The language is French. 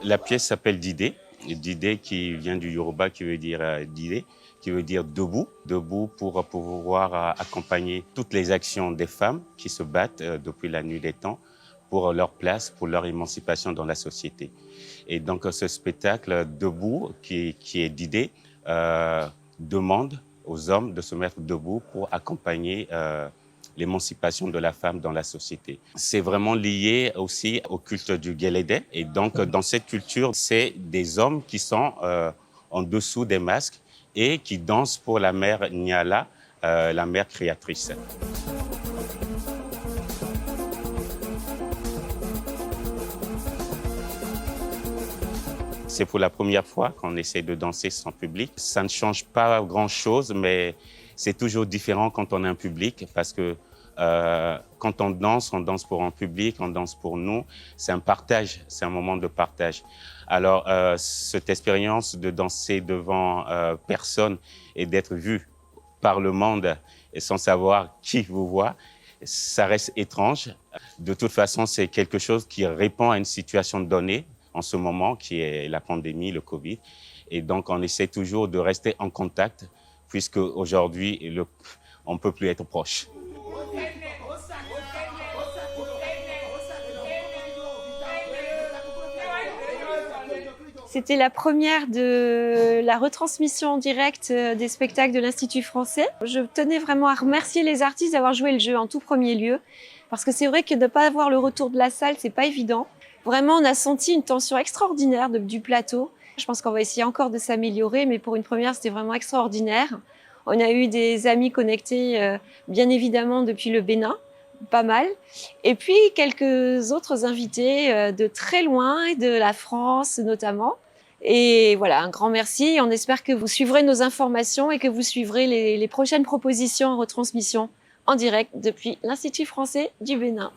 La pièce s'appelle Didé. Didé qui vient du Yoruba, qui veut dire Didé, qui veut dire debout. Debout pour pouvoir accompagner toutes les actions des femmes qui se battent depuis la nuit des temps pour leur place, pour leur émancipation dans la société. Et donc ce spectacle debout, qui est Didé, demande aux hommes de se mettre debout pour accompagner l'émancipation de la femme dans la société. C'est vraiment lié aussi au culte du Guélédé. Et donc, dans cette culture, c'est des hommes qui sont en dessous des masques et qui dansent pour la mère Nyala, la mère créatrice. C'est pour la première fois qu'on essaie de danser sans public. Ça ne change pas grand-chose, mais c'est toujours différent quand on a un public parce que quand on danse pour un public, on danse pour nous. C'est un partage, c'est un moment de partage. Alors, cette expérience de danser devant personne et d'être vu par le monde et sans savoir qui vous voit, ça reste étrange. De toute façon, c'est quelque chose qui répond à une situation donnée en ce moment, qui est la pandémie, le Covid. Et donc, on essaie toujours de rester en contact, puisque aujourd'hui, on ne peut plus être proche. C'était la première de la retransmission en direct des spectacles de l'Institut français. Je tenais vraiment à remercier les artistes d'avoir joué le jeu en tout premier lieu, parce que c'est vrai que de ne pas avoir le retour de la salle, c'est pas évident. Vraiment, on a senti une tension extraordinaire du plateau. Je pense qu'on va essayer encore de s'améliorer, mais pour une première, c'était vraiment extraordinaire. On a eu des amis connectés, bien évidemment, depuis le Bénin, pas mal. Et puis, quelques autres invités de très loin, de la France notamment. Et voilà, un grand merci. On espère que vous suivrez nos informations et que vous suivrez les prochaines propositions en retransmission en direct depuis l'Institut français du Bénin.